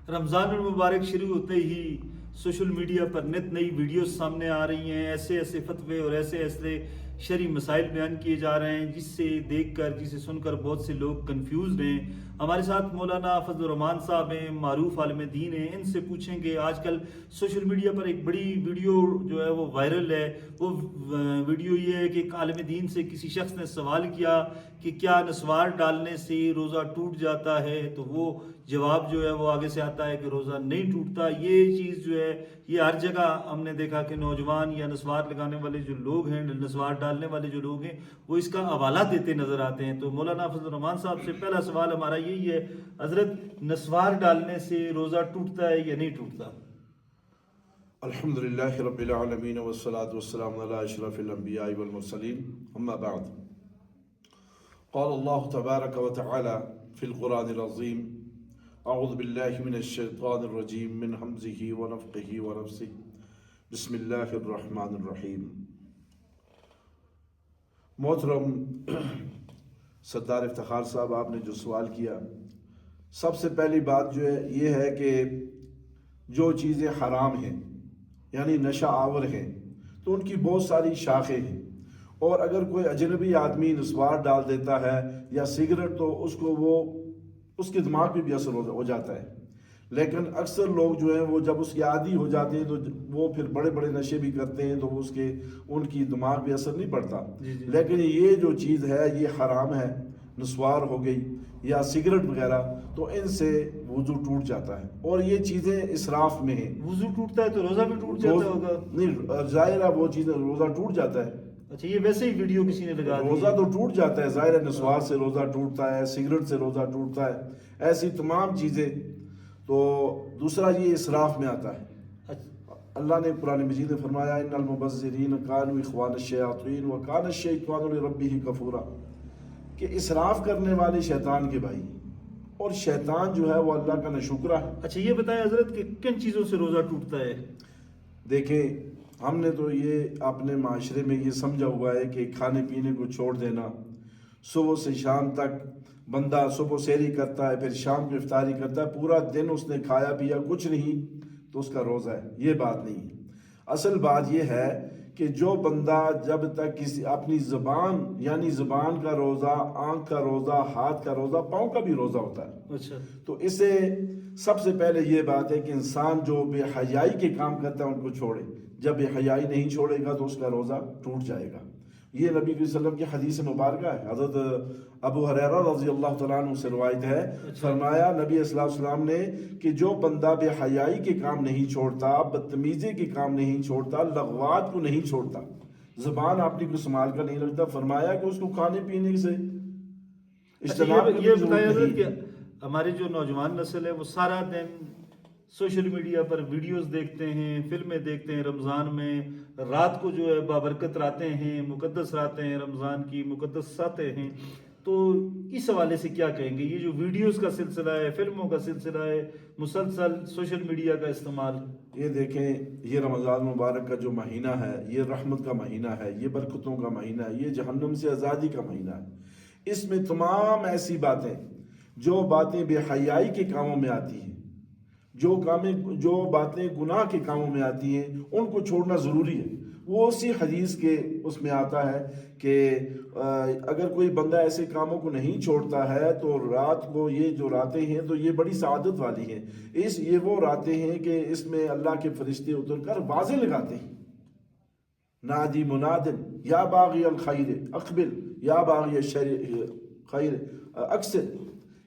رمضان المبارک شروع ہوتے ہی سوشل میڈیا پر نت نئی ویڈیوز سامنے آ رہی ہیں، ایسے ایسے فتوے اور ایسے ایسے شرعی مسائل بیان کیے جا رہے ہیں جس سے دیکھ کر جسے سن کر بہت سے لوگ کنفیوزڈ ہیں۔ ہمارے ساتھ مولانا فضل الرحمان صاحب ہیں، معروف عالم دین ہیں، ان سے پوچھیں گے آج کل سوشل میڈیا پر ایک بڑی ویڈیو جو ہے وہ وائرل ہے۔ وہ ویڈیو یہ ہے کہ ایک عالم دین سے کسی شخص نے سوال کیا کہ کیا نسوار ڈالنے سے روزہ ٹوٹ جاتا ہے، تو وہ جواب جو ہے وہ آگے سے آتا ہے کہ روزہ نہیں ٹوٹتا۔ یہ چیز جو ہے یہ ہر جگہ ہم نے دیکھا کہ نوجوان یا نسوار لگانے والے جو لوگ ہیں، نسوار ڈالنے والے جو لوگ ہیں، وہ اس کا حوالہ دیتے نظر آتے ہیں۔ تو مولانا فضل الرحمان صاحب سے پہلا سوال ہمارا یہی ہے، حضرت نسوار ڈالنے سے روزہ ٹوٹتا ہے یا نہیں ٹوٹتا؟ الحمدللہ رب العالمین والصلاة والسلام علی اشرف الانبیاء والمرسلین اما بعد قال اللہ تبارک وتعالی فی القرآن العظیم اعوذ باللہ من الشیطان الرجیم من حمزہ ونفخہ ونفثہ بسم اللہ الرحمن الرحیم۔ محترم ستار افتخار صاحب، آپ نے جو سوال کیا، سب سے پہلی بات جو ہے یہ ہے کہ جو چیزیں حرام ہیں یعنی نشہ آور ہیں تو ان کی بہت ساری شاخیں ہیں، اور اگر کوئی اجنبی آدمی نسوار ڈال دیتا ہے یا سگریٹ تو اس کے دماغ پہ بھی اثر ہو جاتا ہے، لیکن اکثر لوگ جو ہیں وہ جب اس کے عادی ہو جاتے ہیں تو وہ پھر بڑے بڑے نشے بھی کرتے ہیں تو ان کی دماغ پہ اثر نہیں پڑتا۔ لیکن یہ جو چیز ہے یہ حرام ہے، نسوار ہو گئی یا سگریٹ وغیرہ، تو ان سے وضو ٹوٹ جاتا ہے، اور یہ چیزیں اسراف میں ہیں۔ وضو ٹوٹتا ہے تو روزہ بھی ٹوٹ جاتا ہوگا؟ نہیں، ظاہر ہے وہ چیزیں روزہ ٹوٹ جاتا ہے۔ اچھا، یہ ویسے ہی ویڈیو کسی نے لگا دی؟ روزہ تو ٹوٹ جاتا ہے، ظاہر ہے نسوار سے روزہ ٹوٹتا ہے، سگریٹ سے روزہ ٹوٹتا ہے، ایسی تمام چیزیں۔ تو دوسرا یہ اسراف میں آتا ہے۔ اللہ نے قرآن مجید میں فرمایا ان المبذرین کانوا اخوان الشیاطین وکان الشیطان لربہ کفورا، کہ اسراف کرنے والے شیطان کے بھائی، اور شیطان جو ہے وہ اللہ کا ناشکرا ہے۔ اچھا، یہ بتائیں حضرت کہ کن چیزوں سے روزہ ٹوٹتا ہے؟ دیکھیں، ہم نے تو یہ اپنے معاشرے میں یہ سمجھا ہوا ہے کہ کھانے پینے کو چھوڑ دینا، صبح سے شام تک بندہ صبح سحری کرتا ہے، پھر شام کو افطاری کرتا ہے، پورا دن اس نے کھایا پیا کچھ نہیں تو اس کا روزہ ہے۔ یہ بات نہیں ہے۔ اصل بات یہ ہے کہ جو بندہ جب تک کسی اپنی زبان یعنی زبان کا روزہ، آنکھ کا روزہ، ہاتھ کا روزہ، پاؤں کا بھی روزہ ہوتا ہے، اچھا، تو اسے سب سے پہلے یہ بات ہے کہ انسان جو بے حیائی کے کام کرتا ہے ان کو چھوڑے۔ جب بے حیائی نہیں چھوڑے گا تو اس کا روزہ ٹوٹ جائے گا۔ یہ نبی صلی اللہ علیہ وسلم کی حدیث مبارکہ ہے، حضرت ابو ہریرہ رضی اللہ تعالیٰ عنہ سے روایت ہے، فرمایا نبی صلی اللہ علیہ وسلم نے کہ جو بندہ بے حیائی کے کام نہیں چھوڑتا، بدتمیزی کے کام نہیں چھوڑتا، لغوات کو نہیں چھوڑتا، زبان اپنی کو سنبھال کر نہیں رکھتا، فرمایا کہ اس کو کھانے پینے سے اجتناب یہ بتایا حضرت کہ ہماری جو نوجوان نسل ہے وہ سارا دن سوشل میڈیا پر ویڈیوز دیکھتے ہیں، فلمیں دیکھتے ہیں، رمضان میں رات کو جو ہے بابرکت راتیں ہیں، مقدس راتیں ہیں، رمضان کی مقدس ساتیں ہیں، تو اس حوالے سے کیا کہیں گے؟ یہ جو ویڈیوز کا سلسلہ ہے، فلموں کا سلسلہ ہے، مسلسل سوشل میڈیا کا استعمال، یہ دیکھیں، یہ رمضان مبارک کا جو مہینہ ہے یہ رحمت کا مہینہ ہے، یہ برکتوں کا مہینہ ہے، یہ جہنم سے آزادی کا مہینہ ہے۔ اس میں تمام ایسی باتیں جو باتیں بے حیائی کے کاموں میں آتی ہیں، جو باتیں گناہ کے کاموں میں آتی ہیں، ان کو چھوڑنا ضروری ہے۔ وہ اسی حدیث کے اس میں آتا ہے کہ اگر کوئی بندہ ایسے کاموں کو نہیں چھوڑتا ہے تو رات کو یہ جو راتیں ہیں تو یہ بڑی سعادت والی ہیں۔ یہ وہ راتیں ہیں کہ اس میں اللہ کے فرشتے اتر کر واضح لگاتے ہیں، نادی منادن یا باغی الخیر اقبل یا باغی الشر خیر اکثر،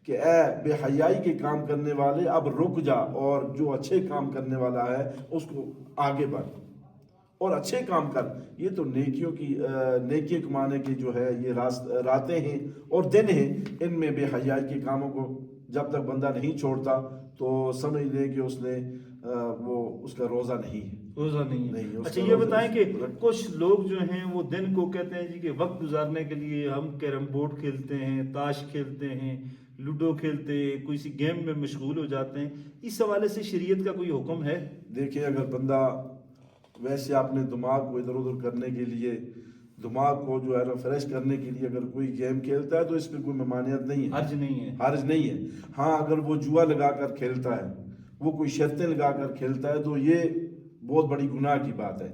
کہ اے بے حیائی کے کام کرنے والے اب رک جا، اور جو اچھے کام کرنے والا ہے اس کو آگے بڑھ اور اچھے کام کر۔ یہ تو نیکی کمانے کی جو ہے یہ راتیں ہیں اور دن ہیں، ان میں بے حیائی کے کاموں کو جب تک بندہ نہیں چھوڑتا تو سمجھ لے کہ اس کا روزہ نہیں ہے، روزہ نہیں ہے۔ نہیں، اچھا، یہ بتائیں کہ کچھ لوگ جو ہیں وہ دن کو کہتے ہیں جی کہ وقت گزارنے کے لیے ہم کیرم بورڈ کھیلتے ہیں، تاش کھیلتے ہیں، لوڈو کھیلتے ہیں، کوئی سی گیم میں مشغول ہو جاتے ہیں، اس حوالے سے شریعت کا کوئی حکم ہے؟ دیکھیں، اگر بندہ ویسے اپنے دماغ کو ادھر ادھر کرنے کے لیے، دماغ کو جو ہے ریفریش کرنے کے لیے اگر کوئی گیم کھیلتا ہے تو اس میں کوئی ممانعت نہیں ہے، حرج نہیں ہے، حرج نہیں ہے۔ ہاں، اگر وہ جوا لگا کر کھیلتا ہے، وہ کوئی شرطیں لگا کر کھیلتا ہے تو یہ بہت بڑی گناہ کی بات ہے.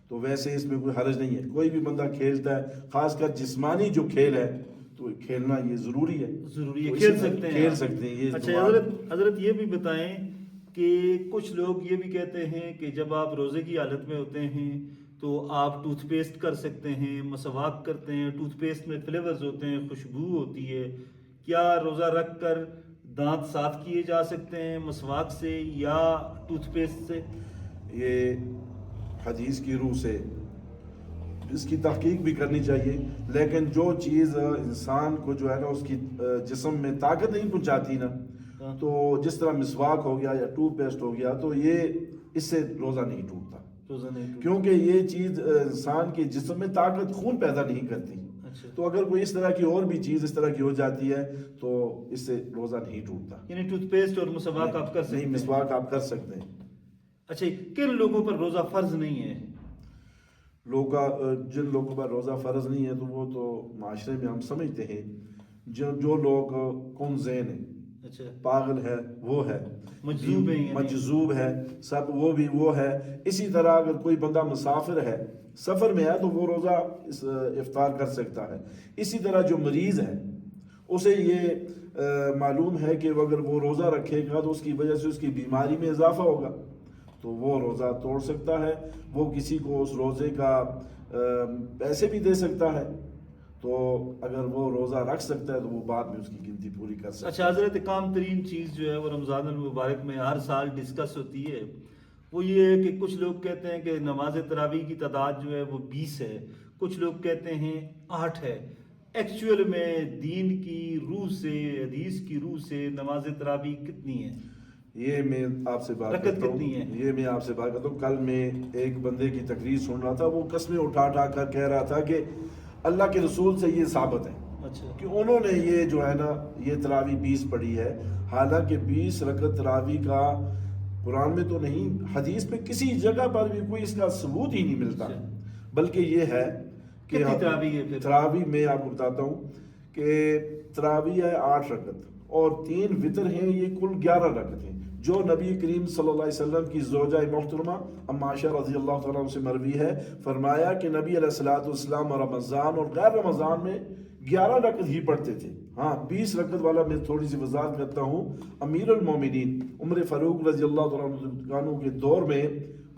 تو ویسے اس میں کوئی حرج نہیں ہے. کوئی بھی بندہ کھیلتا ہے, خاص کر جسمانی جو کھیل ہے تو کھیلنا یہ ضروری ہے. ضروری ہے, تو کھیل سکتے ہیں, کھیل سکتے ہیں. یہ اچھا حضرت یہ بھی بتائیں کہ کچھ لوگ یہ بھی کہتے ہیں کہ جب آپ روزے کی حالت میں ہوتے ہیں تو آپ ٹوتھ پیسٹ کر سکتے ہیں, مسواک کرتے ہیں. ٹوتھ پیسٹ میں فلیورز ہوتے ہیں, خوشبو ہوتی ہے. کیا روزہ رکھ کر دانت صاف کیے جا سکتے ہیں مسواک سے یا ٹوتھ پیسٹ سے؟ یہ حدیث کی روح سے اس کی تحقیق بھی کرنی چاہیے, لیکن جو چیز انسان کو جو ہے نا اس کی جسم میں طاقت نہیں پہنچاتی نا, تو جس طرح مسواک ہو گیا یا ٹوتھ پیسٹ ہو گیا تو یہ اس سے روزہ نہیں ٹوٹتا, کیونکہ یہ چیز انسان کے جسم میں طاقت, خون پیدا نہیں کرتی. تو اگر کوئی اس طرح کی اور بھی چیز اس طرح کی ہو جاتی ہے تو اس سے روزہ نہیں ٹوٹتا. یعنی ٹوتھ پیسٹ اور مسواک آپ کر سکتے ہیں؟ نہیں, مسواک آپ کر سکتے ہیں. اچھا, کن لوگوں پر روزہ فرض نہیں ہے؟ جن لوگوں پر روزہ فرض نہیں ہے تو وہ تو معاشرے میں ہم سمجھتے ہیں جو لوگ کون ذہن ہے, اچھا, پاگل ہے وہ ہے, مجذوب ہے, مجذوب ہے, سب وہ بھی وہ ہے. اسی طرح اگر کوئی بندہ مسافر ہے, سفر میں ہے, تو وہ روزہ افطار کر سکتا ہے. اسی طرح جو مریض ہے اسے یہ معلوم ہے کہ اگر وہ روزہ رکھے گا تو اس کی وجہ سے اس کی بیماری میں اضافہ ہوگا تو وہ روزہ توڑ سکتا ہے. وہ کسی کو اس روزے کا پیسے بھی دے سکتا ہے, تو اگر وہ روزہ رکھ سکتا ہے تو وہ بعد میں اس کی گنتی پوری کر سکتا ہے. اچھا حضرت, ایک عام ترین چیز جو ہے وہ رمضان المبارک میں ہر سال ڈسکس ہوتی ہے, وہ یہ ہے کہ کچھ لوگ کہتے ہیں کہ نماز تراویح کی تعداد جو ہے وہ 20 ہے, کچھ لوگ کہتے ہیں 8 ہے. ایکچوئل میں دین کی روح سے, حدیث کی روح سے نماز تراویح کتنی ہے؟ یہ میں آپ سے بات کرتا ہوں. کل میں ایک بندے کی تقریر سن رہا تھا, وہ قسمیں اٹھا کر کہہ رہا تھا کہ اللہ کے رسول سے یہ ثابت ہے کہ انہوں نے یہ جو ہے نا یہ تراویح 20 پڑھی ہے. حالانکہ 20 رکعت تراویح کا قرآن میں تو نہیں, حدیث میں کسی جگہ پر بھی کوئی اس کا ثبوت ہی نہیں ملتا. بلکہ یہ ہے کہ تراویح میں آپ کو بتاتا ہوں کہ تراویح ہے 8 رکعت اور 3 وتر ہیں, یہ کل 11 رکعت ہیں. جو نبی کریم صلی اللہ علیہ وسلم کی زوجہ محترمہ ام عائشہ رضی اللہ تعالیٰ عنہ سے مروی ہے, فرمایا کہ نبی علیہ السلام رمضان اور غیر رمضان میں 11 رکعت ہی پڑھتے تھے. ہاں, 20 رکعت والا میں تھوڑی سی وضاحت کرتا ہوں. امیر المومنین عمر فاروق رضی اللہ تعالیٰ عنہ کے دور میں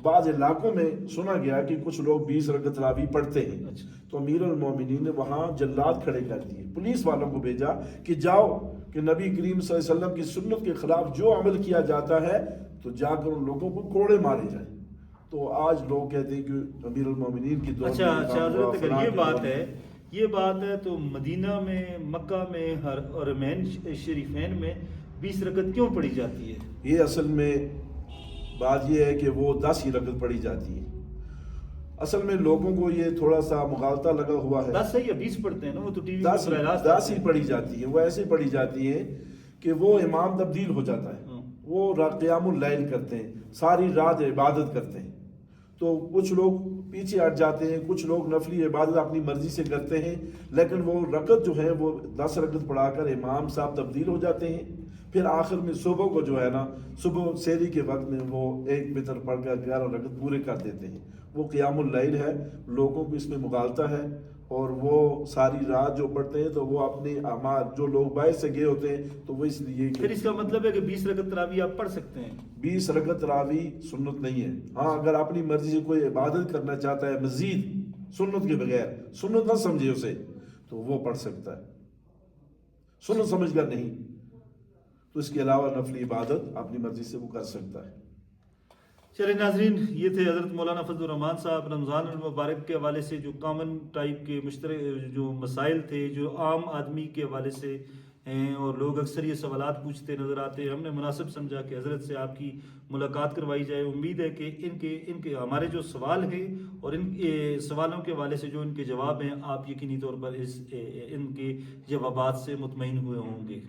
بعض علاقوں میں سنا گیا کہ کچھ لوگ 20 رکعت تراویح پڑھتے ہیں. تو امیر المومنین نے وہاں جلاد کھڑے کر دیے, پولیس والوں کو بھیجا کہ جاؤ کہ نبی کریم صلی اللہ علیہ وسلم کی سنت کے خلاف جو عمل کیا جاتا ہے تو جا کر ان لوگوں کو کوڑے مارے جائیں. تو آج لوگ کہتے ہیں کہ امیر المومنین کی دور اچھا حضرت, اگر یہ بات ہے تو مدینہ میں, مکہ میں, حرمین شریفین میں 20 رکعت کیوں پڑھی جاتی ہے؟ یہ اصل میں بات یہ ہے کہ وہ 10 ہی رکعت پڑھی جاتی ہے. اصل میں لوگوں کو یہ تھوڑا سا مغالطہ لگا ہوا ہے. 10 ہے یا 20 پڑھتے ہیں نا, وہ تو ٹی وی 10 ہی پڑھی جاتی ہیں. وہ ایسے پڑھی جاتی ہیں کہ وہ امام تبدیل ہو جاتا ہے, وہ قیام اللیل کرتے ہیں, ساری رات عبادت کرتے ہیں. تو کچھ لوگ پیچھے ہٹ جاتے ہیں, کچھ لوگ نفلی عبادت اپنی مرضی سے کرتے ہیں, لیکن وہ رکعت جو ہے وہ 10 رکعت پڑھا کر امام صاحب تبدیل ہو جاتے ہیں. پھر آخر میں صبح کو جو ہے نا, صبح سحری کے وقت میں وہ 1 وتر پڑھ کر 11 رکعت پورے کر دیتے ہیں. وہ قیام اللیل ہے. لوگوں کو اس میں مغالطہ ہے, اور وہ ساری رات جو پڑھتے ہیں تو وہ اپنے اعمال, جو لوگ باعث سے گئے ہوتے ہیں تو وہ اس لیے, پھر اس کا مطلب ہے کہ 20 رکعت تراویح آپ پڑھ سکتے ہیں. 20 رکعت تراویح سنت نہیں ہے. ہاں, اگر اپنی مرضی سے کوئی عبادت کرنا چاہتا ہے مزید سنت کے بغیر, سنت نہ سمجھے اسے, تو وہ پڑھ سکتا ہے, سنت سمجھ کر نہیں. تو اس کے علاوہ نفلی عبادت اپنی مرضی سے وہ کر سکتا ہے. چلے ناظرین, یہ تھے حضرت مولانا فضل الرحمان صاحب رمضان المبارک کے حوالے سے جو کامن ٹائپ کے مشترک جو مسائل تھے, جو عام آدمی کے حوالے سے ہیں, اور لوگ اکثر یہ سوالات پوچھتے نظر آتے ہیں. ہم نے مناسب سمجھا کہ حضرت سے آپ کی ملاقات کروائی جائے. امید ہے کہ ان کے ہمارے جو سوال ہیں اور ان کے سوالوں کے حوالے سے جو ان کے جواب ہیں, آپ یقینی طور پر ان کے جوابات سے مطمئن ہوئے ہوں گے.